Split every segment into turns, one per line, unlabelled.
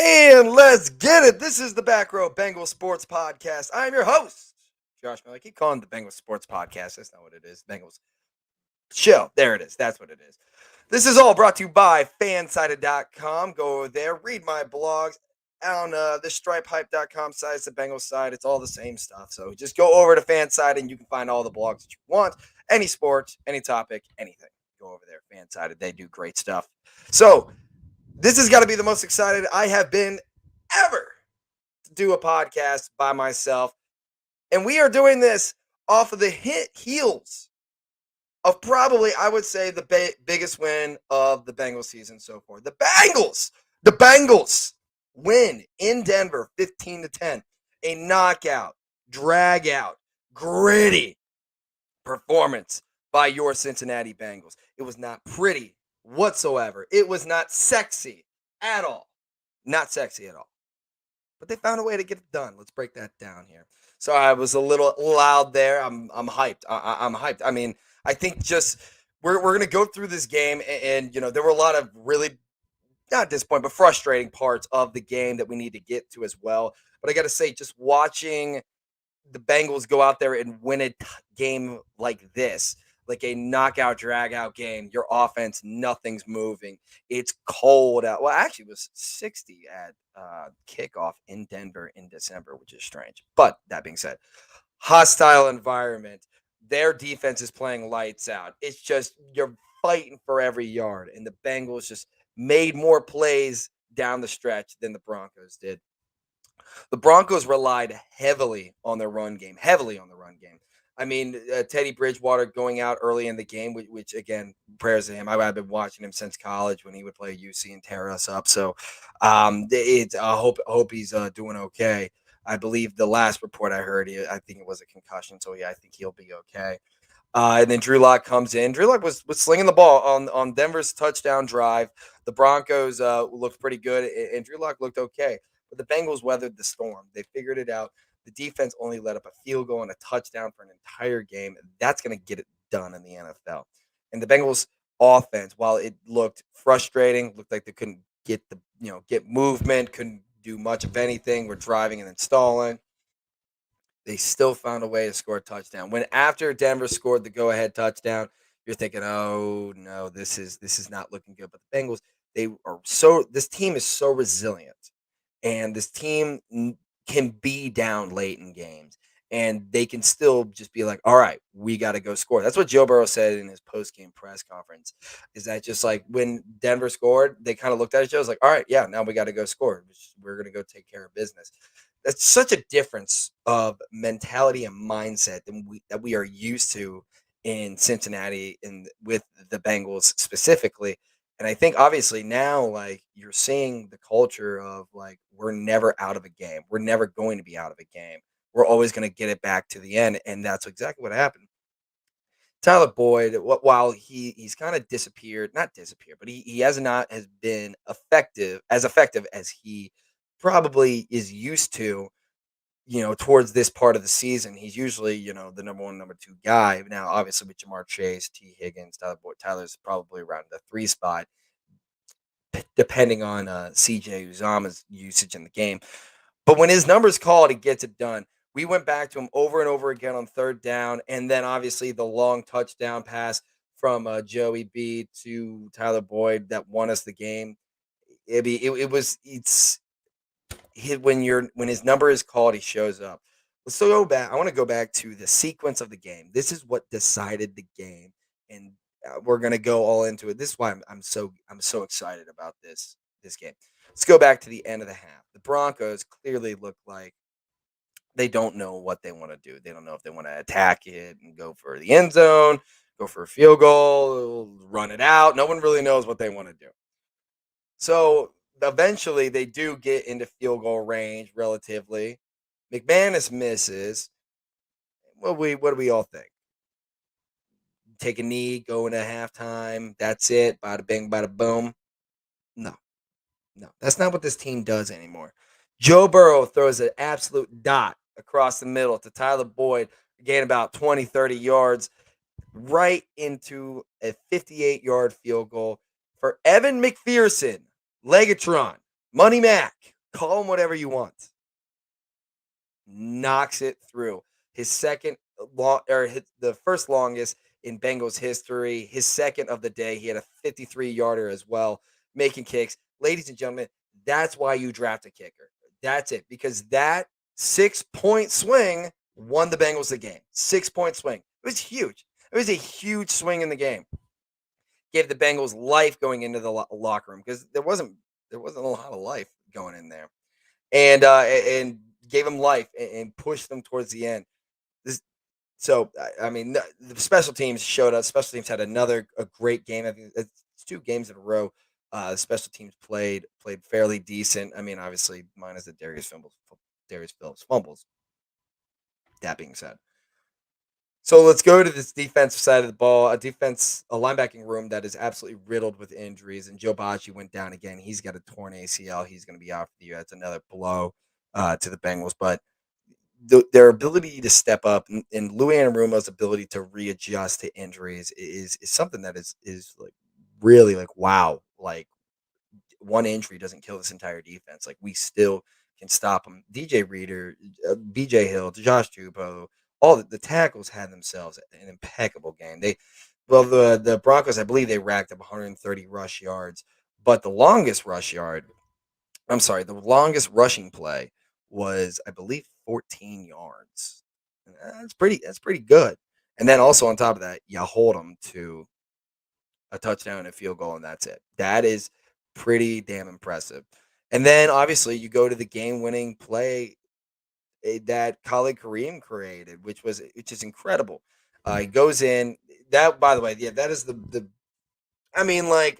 And let's get it. This is the Back Row Bengals Sports Podcast. I'm your host, Josh Miller. I keep calling it the Bengals Sports Podcast. That's not what it is. Bengals Show. There it is. That's what it is. This is all brought to you by fansided.com. Go over there, read my blogs on the stripehype.com site. It's the Bengals side. It's all the same stuff. So just go over to Fansided and you can find all the blogs that you want. Any sports, any topic, anything. Go over there, Fansided. They do great stuff. So this has got to be the most excited I have been ever to do a podcast by myself. And we are doing this off of the heels of probably, I would say, the biggest win of the Bengals season so far. The Bengals win in Denver 15-10. A knockout, drag out, gritty performance by your Cincinnati Bengals. It was not pretty whatsoever. It was not sexy at all. Not sexy at all. But they found a way to get it done. Let's break that down here. So I was a little loud there. I'm hyped. I'm hyped. I mean, I think just we're gonna go through this game, and there were a lot of really not at this point, but frustrating parts of the game that we need to get to as well. But I got to say, just watching the Bengals go out there and win a game like this, like a knockout, drag out game, your offense, nothing's moving. It's cold out. Well, actually, it was 60 at kickoff in Denver in December, which is strange. But that being said, hostile environment. Their defense is playing lights out. It's just you're fighting for every yard, and the Bengals just made more plays down the stretch than the Broncos did. The Broncos relied heavily on their run game, I mean, Teddy Bridgewater going out early in the game, which again, prayers to him. I've been watching him since college when he would play UC and tear us up. So, I hope he's doing okay. I believe the last report I heard, I think it was a concussion. So yeah, I think he'll be okay. And then Drew Lock comes in. Drew Lock was slinging the ball on Denver's touchdown drive. The Broncos looked pretty good, and Drew Lock looked okay. But the Bengals weathered the storm. They figured it out. The defense only let up a field goal and a touchdown for an entire game. That's going to get it done in the NFL. And the Bengals offense, while it looked frustrating, looked like they couldn't get movement, couldn't do much of anything. We're driving and then stalling. They still found a way to score a touchdown. When after Denver scored the go-ahead touchdown, you're thinking, "Oh no, this is not looking good." But the Bengals, this team is so resilient, and this team can be down late in games, and they can still just be like, "All right, we got to go score." That's what Joe Burrow said in his post-game press conference. Is that just like when Denver scored, they kind of looked at each other, was like, "All right, yeah, now we got to go score. We're gonna go take care of business." That's such a difference of mentality and mindset that we are used to in Cincinnati and with the Bengals specifically. And I think obviously now, like, you're seeing the culture of like we're never out of a game. We're never going to be out of a game. We're always going to get it back to the end, and that's exactly what happened. Tyler Boyd, while he's kind of disappeared, not disappeared, but he has been effective as he probably is used to, towards this part of the season. He's usually, the number one, number two guy. Now, obviously, with Jamar Chase, T. Higgins, Tyler Boyd, Tyler's probably around the three spot, depending on CJ Uzama's usage in the game. But when his number's called, he gets it done. We went back to him over and over again on third down, and then obviously the long touchdown pass from Joey B to Tyler Boyd that won us the game. When his number is called, he shows up. Let's go back. I want to go back to the sequence of the game. This is what decided the game, and we're gonna go all into it. This is why I'm so excited about this game. Let's go back to the end of the half. The Broncos clearly look like they don't know what they want to do. They don't know if they want to attack it and go for the end zone, go for a field goal, run it out. No one really knows what they want to do. So eventually they do get into field goal range relatively. McManus misses. What do we all think? Take a knee, go into halftime. That's it. Bada bing, bada boom. No, no, that's not what this team does anymore. Joe Burrow throws an absolute dot across the middle to Tyler Boyd, gain about 20, 30 yards, right into a 58-yard field goal for Evan McPherson, Legatron, Money Mac, Call him whatever you want. Knocks it through. His second long or the first longest in Bengals history. His second of the day. He had a 53-yarder as well, making kicks. Ladies and gentlemen, that's why you draft a kicker. That's it. Because that 6-point swing won the Bengals the game. 6-point swing. It was huge. It was a huge swing in the game. Gave the Bengals life going into the locker room because there wasn't a lot of life going in there, and gave them life and pushed them towards the end. This, so I mean, the special teams showed up. Special teams had a great game. I think it's 2 games in a row. Special teams played fairly decent. I mean, obviously, minus the Darius Phillips fumbles. That being said. So let's go to this defensive side of the ball. A linebacking room that is absolutely riddled with injuries. And Joe Bacci went down again. He's got a torn ACL. He's going to be out for the year. That's another blow to the Bengals. But their ability to step up and Louis Anarumo's ability to readjust to injuries is something that is like really like wow. Like one injury doesn't kill this entire defense. Like we still can stop them. DJ Reader, BJ Hill, Josh Dupo, all the tackles had themselves an impeccable game. The Broncos, I believe they racked up 130 rush yards, but the longest rushing play was I believe 14 yards. That's pretty good. And then also on top of that, you hold them to a touchdown and a field goal, and that's it. That is pretty damn impressive. And then obviously you go to the game-winning play that Khalid Kareem created, which is incredible. He goes in. That, by the way, yeah, that is the. I mean, like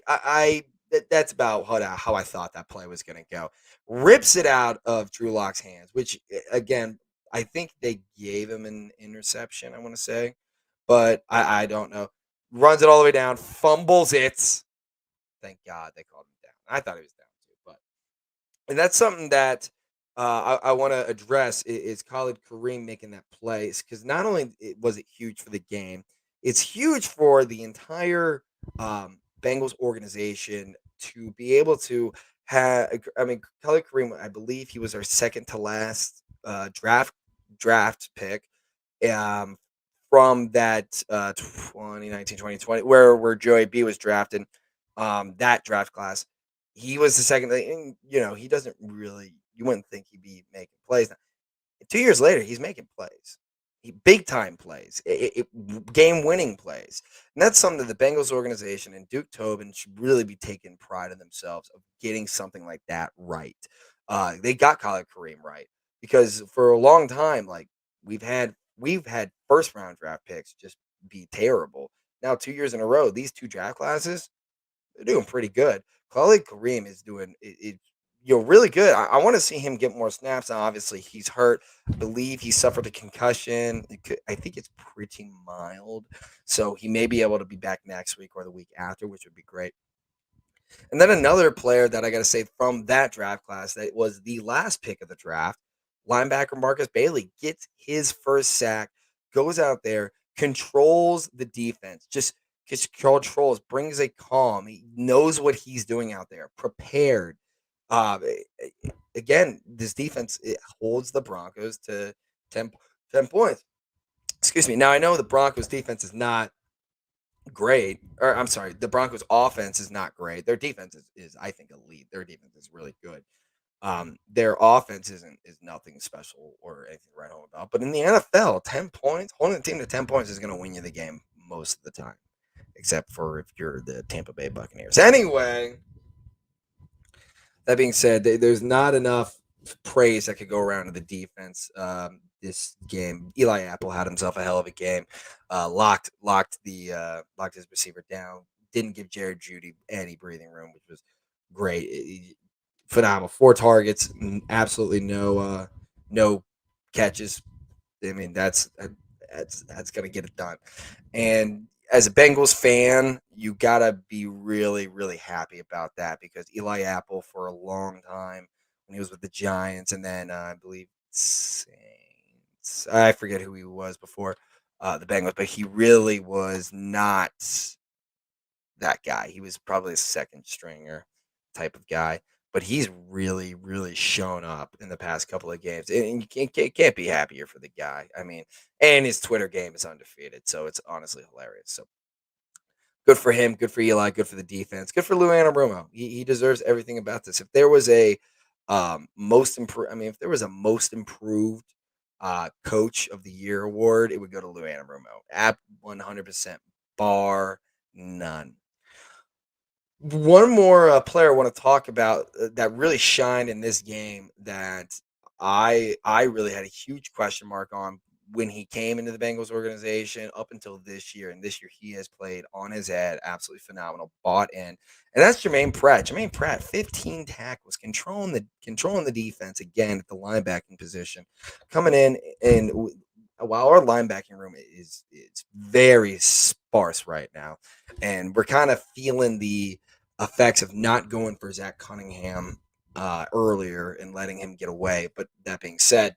that's about how I thought that play was going to go. Rips it out of Drew Lock's hands, which again I think they gave him an interception. I want to say, but I don't know. Runs it all the way down, fumbles it. Thank God they called him down. I thought he was down too, but and that's something that I want to address is Khalid Kareem making that play because not only was it huge for the game, it's huge for the entire Bengals organization to be able to have. I mean, Khalid Kareem, I believe he was our second to last draft pick um, from that 2019 where Joey B was drafted, that draft class. He was the second, and, he doesn't really, you wouldn't think he'd be making plays. 2 years later, he's making plays. Big time plays, game winning plays. And that's something that the Bengals organization and Duke Tobin should really be taking pride in themselves of getting something like that right. They got Khalid Kareem right because for a long time, like we've had first round draft picks just be terrible. Now 2 years in a row, these 2 draft classes, they're doing pretty good. Khalid Kareem is doing really good. I want to see him get more snaps. Now, obviously, he's hurt. I believe he suffered a concussion. I think it's pretty mild, so he may be able to be back next week or the week after, which would be great. And then another player that I got to say from that draft class that was the last pick of the draft, linebacker Marcus Bailey gets his first sack, goes out there, controls the defense, just controls, brings a calm. He knows what he's doing out there, prepared. Uh, Again, this defense it holds the Broncos to 10, 10 points. Excuse me. Now I know the Broncos defense is not great, or I'm sorry, the Broncos offense is not great. Their defense is I think elite. Their defense is really good. Their offense is nothing special or anything to write home about. But in the NFL, 10 points, holding the team to 10 points is going to win you the game most of the time, except for if you're the Tampa Bay Buccaneers. Anyway, that being said, there's not enough praise that could go around to the defense this game. Eli Apple had himself a hell of a game. Locked his receiver down. Didn't give Jared Judy any breathing room, which was great. Phenomenal. 4 targets, absolutely no catches. I mean, that's gonna get it done. And as a Bengals fan, you gotta be really, really happy about that because Eli Apple for a long time when he was with the Giants, and then I believe Saints. I forget who he was before the Bengals, but he really was not that guy. He was probably a second stringer type of guy. but he's really, really shown up in the past couple of games, and you can't be happier for the guy. I mean, and his Twitter game is undefeated, so it's honestly hilarious. So good for him, good for Eli, good for the defense, good for Lou Anarumo. He deserves everything about this. If there was a most improved, I mean, if there was a most improved coach of the year award, it would go to Lou Anarumo at 100%, bar none. One more player I want to talk about that really shined in this game that I really had a huge question mark on when he came into the Bengals organization up until this year, and this year he has played on his head, absolutely phenomenal, bought in, and that's Jermaine Pratt. Jermaine Pratt, 15 tackles, controlling the defense again at the linebacking position, coming in and while our linebacking room is very sparse right now, and we're kind of feeling the effects of not going for Zach Cunningham earlier and letting him get away. But that being said,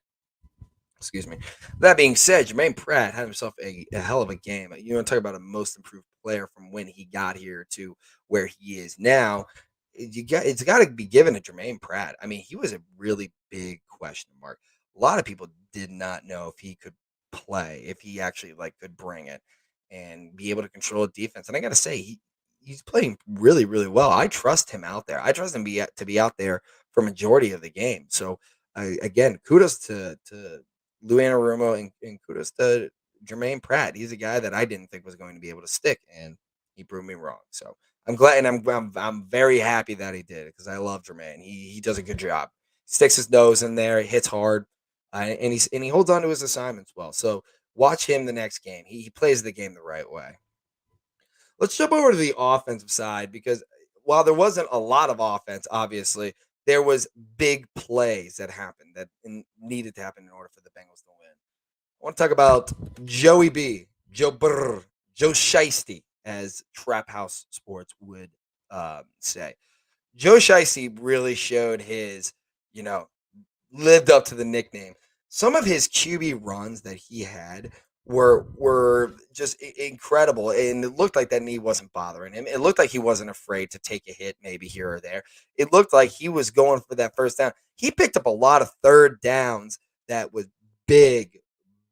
excuse me. That being said, Jermaine Pratt had himself a hell of a game. You want to talk about a most improved player from when he got here to where he is now. It's got to be given to Jermaine Pratt. I mean, he was a really big question mark. A lot of people did not know if he could play, if he actually like could bring it and be able to control a defense. And I got to say, he's playing really, really well. I trust him out there. I trust him to be out there for majority of the game. So again, kudos to Lou Anarumo and kudos to Jermaine Pratt. He's a guy that I didn't think was going to be able to stick, and he proved me wrong. So I'm glad, and I'm very happy that he did because I love Jermaine. He does a good job. Sticks his nose in there, he hits hard, and he holds on to his assignments well. So watch him the next game. He plays the game the right way. Let's jump over to the offensive side because while there wasn't a lot of offense, obviously there was big plays that happened that needed to happen in order for the Bengals to win. I want to talk about Joey B, Joe Brr, Joe Shiesty, as Trap House Sports would say. Joe Shiesty really showed his, you know, lived up to the nickname. Some of his QB runs that he had were just incredible, and it looked like that knee wasn't bothering him. It looked like he wasn't afraid to take a hit, maybe here or there. It looked like he was going for that first down. He picked up a lot of third downs that was big,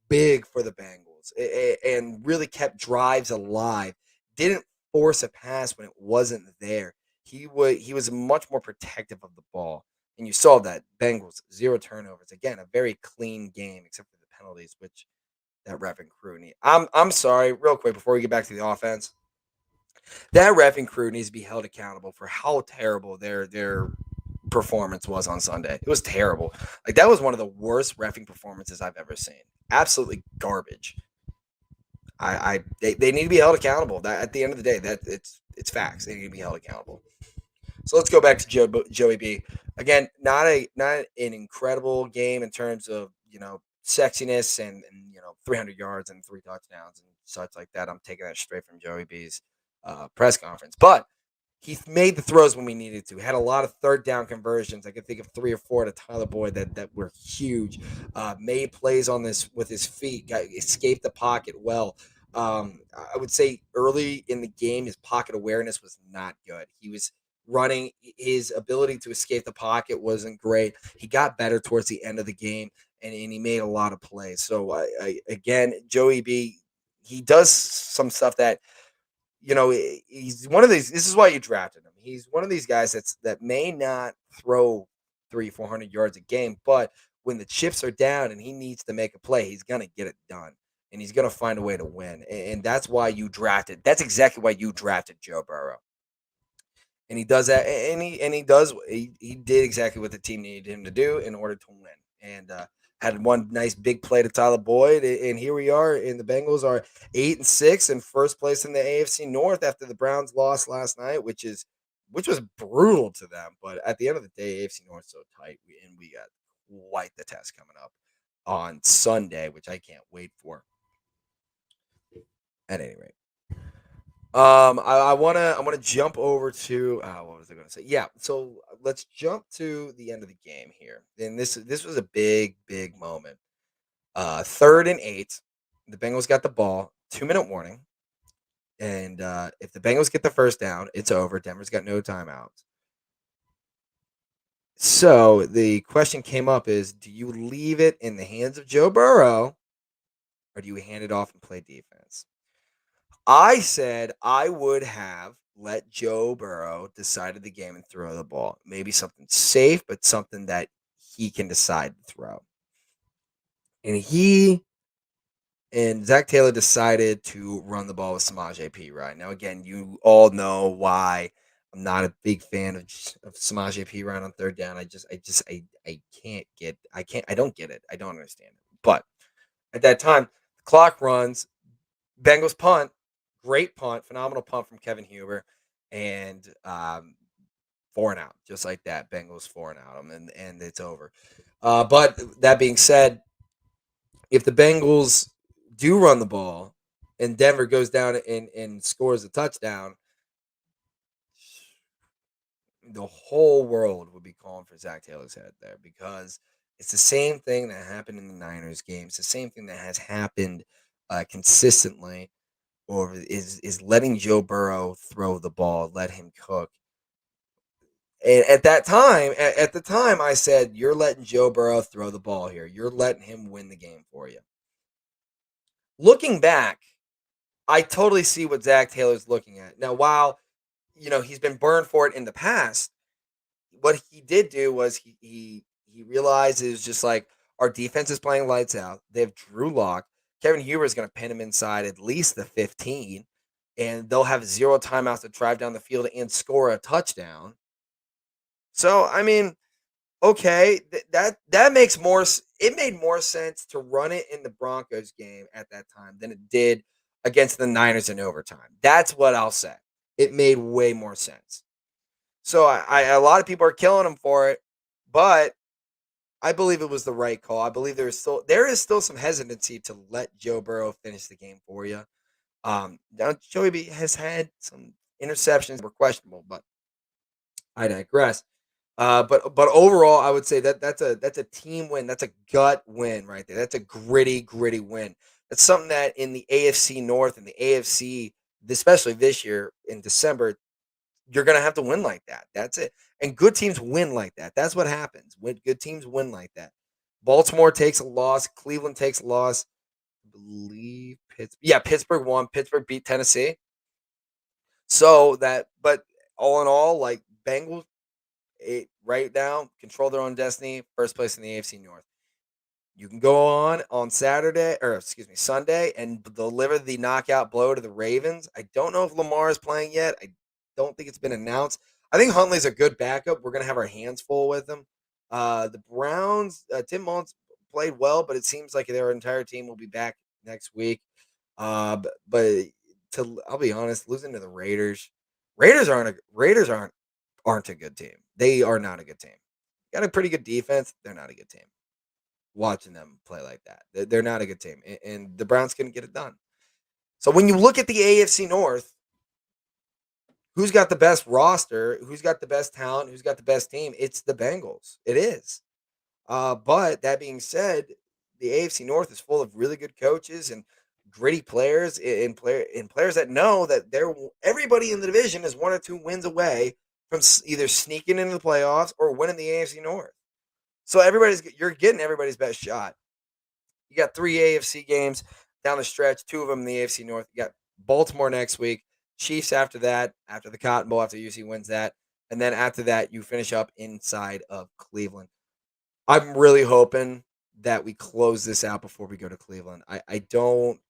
big for the Bengals, and really kept drives alive. Didn't force a pass when it wasn't there. He was much more protective of the ball. And you saw that Bengals, 0 turnovers. Again, a very clean game except for the penalties, which that ref and crew need. I'm sorry, real quick before we get back to the offense. That ref and crew needs to be held accountable for how terrible their performance was on Sunday. It was terrible. Like that was one of the worst refing performances I've ever seen. Absolutely garbage. They need to be held accountable. That at the end of the day, that it's facts. They need to be held accountable. So let's go back to Joey B. Again, not an incredible game in terms of sexiness and 300 yards and 3 touchdowns and such like that. I'm taking that straight from Joey B's press conference, but he made the throws when we needed to. Had a lot of third down conversions. I could think of 3 or 4 to Tyler Boyd that were huge. Made plays on this with his feet. Escaped the pocket well. I would say early in the game, his pocket awareness was not good. He was running. His ability to escape the pocket wasn't great. He got better towards the end of the game, and he made a lot of plays. So again, Joey B, he does some stuff that he's one of these. This is why you drafted him. He's one of these guys that may not throw 300-400 yards a game, but when the chips are down and he needs to make a play, he's gonna get it done, and he's gonna find a way to win. And that's why you drafted. That's exactly why you drafted Joe Burrow. And he does that, and he did exactly what the team needed him to do in order to win. And had one nice big play to Tyler Boyd, and here we are. And the Bengals are 8-6 in first place in the AFC North after the Browns lost last night, which was brutal to them. But at the end of the day, AFC North so tight, and we got quite the test coming up on Sunday, which I can't wait for. At any rate. I wanna jump over to what was I gonna say? Yeah, so let's jump to the end of the game here. And this was a big moment. 3rd and 8. The Bengals got the ball. 2-minute warning. And if the Bengals get the first down, it's over. Denver's got no timeouts. So the question came up is, do you leave it in the hands of Joe Burrow or do you hand it off and play defense? I said I would have let Joe Burrow decide the game and throw the ball. Maybe something safe, but something that he can decide to throw. And he and Zach Taylor decided to run the ball with Samaje Perine. Now, again, you all know why I'm not a big fan of Samaje Perine on third down. I can't get, I don't get it. I don't understand it. But at that time, the clock runs, Bengals punt, great punt, phenomenal punt from Kevin Huber, and 4 and out, just like that. Bengals 4 and out them, and it's over. But that being said, if the Bengals do run the ball and Denver goes down and scores a touchdown, the whole world would be calling for Zach Taylor's head there because it's the same thing that happened in the Niners game. It's the same thing that has happened consistently, or is letting Joe Burrow throw the ball, let him cook. And at that time, at the time, I said, you're letting Joe Burrow throw the ball here. You're letting him win the game for you. Looking back, I totally see what Zach Taylor's looking at. Now, while he's been burned for it in the past, what he did do was he realized it was just like our defense is playing lights out. They have Drew Lock. Kevin Huber is going to pin him inside at least the 15, and they'll have 0 timeouts to drive down the field and score a touchdown. So, I mean, okay, that makes it made more sense to run it in the Broncos game at that time than it did against the Niners in overtime. That's what I'll say. It made way more sense. So a lot of people are killing him for it, but I believe it was the right call. I believe there is still some hesitancy to let Joe Burrow finish the game for you. Now Joey B has had some interceptions that were questionable, but I digress. But overall, I would say that's a team win. That's a gut win right there. That's a gritty win. That's something that in the AFC North and the AFC, especially this year in December, you're gonna have to win like that. That's it. And good teams win like that. That's what happens. When good teams win like that. Baltimore takes a loss. Cleveland takes a loss. I believe Pittsburgh won. Pittsburgh beat Tennessee. So but all in all, like Bengals, right now control their own destiny. First place in the AFC North. You can go on Saturday, or excuse me, Sunday, and deliver the knockout blow to the Ravens. I don't know if Lamar is playing yet. I don't think it's been announced. I think Huntley's a good backup. We're gonna have our hands full with him. The Browns, Tim Mullins played well, but it seems like their entire team will be back next week. But I'll be honest, losing to the Raiders, Raiders aren't a good team. They are not a good team. Got a pretty good defense. They're not a good team. Watching them play like that, they're not a good team, and the Browns couldn't get it done. So when you look at the AFC North, who's got the best roster? Who's got the best talent? Who's got the best team? It's the Bengals. It is. But that being said, the AFC North is full of really good coaches and gritty players and players that know that everybody in the division is 1 or 2 wins away from either sneaking into the playoffs or winning the AFC North. So you're getting everybody's best shot. You got 3 AFC games down the stretch, 2 of them in the AFC North. You got Baltimore next week, Chiefs after that, after the Cotton Bowl, after UC wins that, and then after that, you finish up inside of Cleveland. I'm really hoping that we close this out before we go to Cleveland. I don't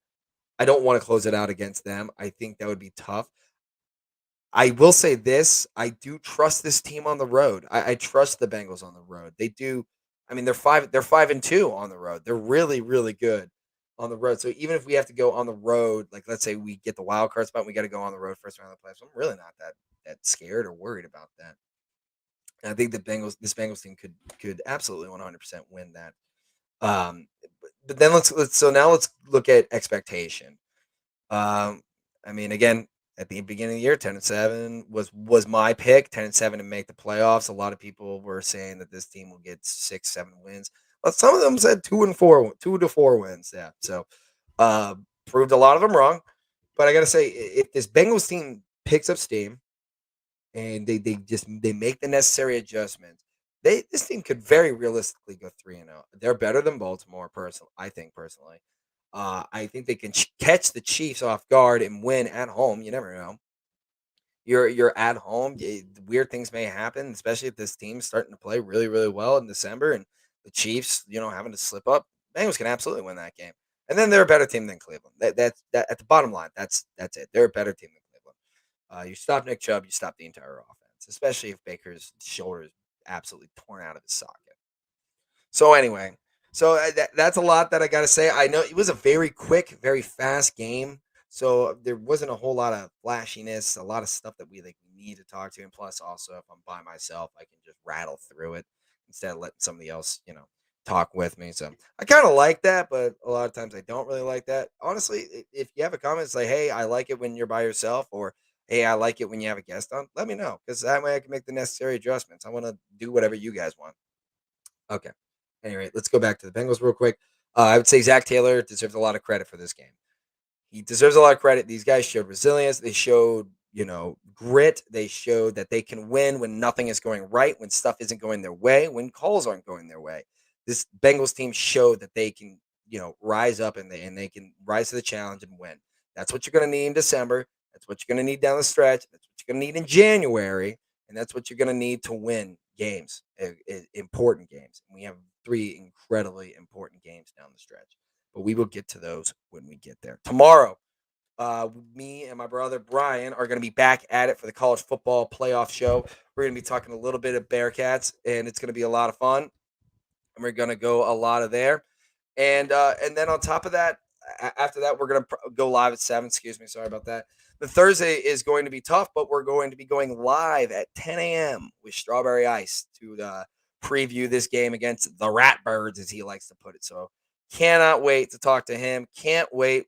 want to close it out against them. I think that would be tough. I will say this: I do trust this team on the road. I trust the Bengals on the road. They do. I mean, they're 5-2 on the road. They're really good on the road. So even if we have to go on the road, like let's say we get the wild card spot, we got to go on the road first round of the playoffs. I'm really not that scared or worried about that. And I think this Bengals team could absolutely 100% win that. Um, but then let's look at expectation. Um, I mean, again, at the beginning of the year, 10-7 was my pick. 10-7 to make the playoffs. A lot of people were saying that this team will get 6-7 wins. But some of them said 2-4, 2 to 4 wins. Yeah, so proved a lot of them wrong. But I gotta say, if this Bengals team picks up steam and they make the necessary adjustments, This team could very realistically go 3-0. They're better than Baltimore, I think personally. I think they can catch the Chiefs off guard and win at home. You never know. You're at home. Weird things may happen, especially if this team's starting to play really, really well in December and the Chiefs, having to slip up. Bengals can absolutely win that game. And then they're a better team than Cleveland. That at the bottom line. That's it. They're a better team than Cleveland. You stop Nick Chubb, you stop the entire offense, especially if Baker's shoulder is absolutely torn out of his socket. So anyway, that's a lot that I got to say. I know it was a very quick, very fast game, so there wasn't a whole lot of flashiness, a lot of stuff that we need to talk to, and plus, also, if I'm by myself, I can just rattle through it instead of letting somebody else, talk with me. So I kind of like that, but a lot of times I don't really like that. Honestly, if you have a comment, it's like, hey, I like it when you're by yourself, or hey, I like it when you have a guest on. Let me know because that way I can make the necessary adjustments. I want to do whatever you guys want. Okay. Anyway, let's go back to the Bengals real quick. I would say Zach Taylor deserves a lot of credit for this game. He deserves a lot of credit. These guys showed resilience. They showed, grit. They showed that they can win when nothing is going right, when stuff isn't going their way, when calls aren't going their way. This Bengals team showed that they can, rise up and they can rise to the challenge and win. That's what you're going to need in December. That's what you're going to need down the stretch. That's what you're going to need in January, and that's what you're going to need to win games, important games. And we have three incredibly important games down the stretch, but we will get to those when we get there. Tomorrow, me and my brother Brian are going to be back at it for the college football playoff show. We're going to be talking a little bit of Bearcats, and it's going to be a lot of fun. And we're going to go a lot of there. And then on top of that, after that, we're going to go live at 7. Excuse me. Sorry about that. The Thursday is going to be tough, but we're going to be going live at 10 a.m. with Strawberry Ice to preview this game against the Ratbirds, as he likes to put it. So cannot wait to talk to him. Can't wait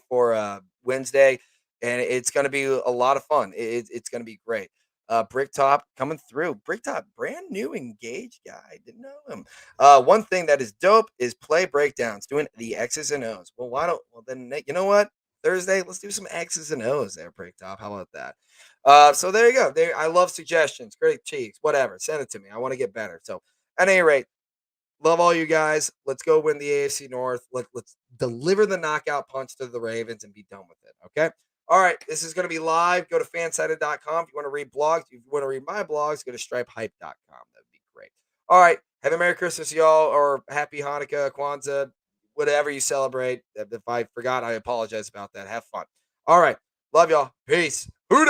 for Wednesday, and it's going to be a lot of fun. It's going to be great. Bricktop coming through. Bricktop, brand new engaged guy. Didn't know him. One thing that is dope is play breakdowns, doing the X's and O's. Well, why don't? Well, then you know what? Thursday, let's do some X's and O's there, Bricktop. How about that? So there you go. There, I love suggestions. Great cheeks, whatever. Send it to me. I want to get better. So at any rate, love all you guys. Let's go win the AFC North. Let's deliver the knockout punch to the Ravens and be done with it. Okay. All right. This is going to be live. Go to fansided.com. If you want to read blogs, if you want to read my blogs, go to stripehype.com. That would be great. All right. Have a Merry Christmas, y'all, or Happy Hanukkah, Kwanzaa, whatever you celebrate. If I forgot, I apologize about that. Have fun. All right. Love y'all. Peace. Hoodoo.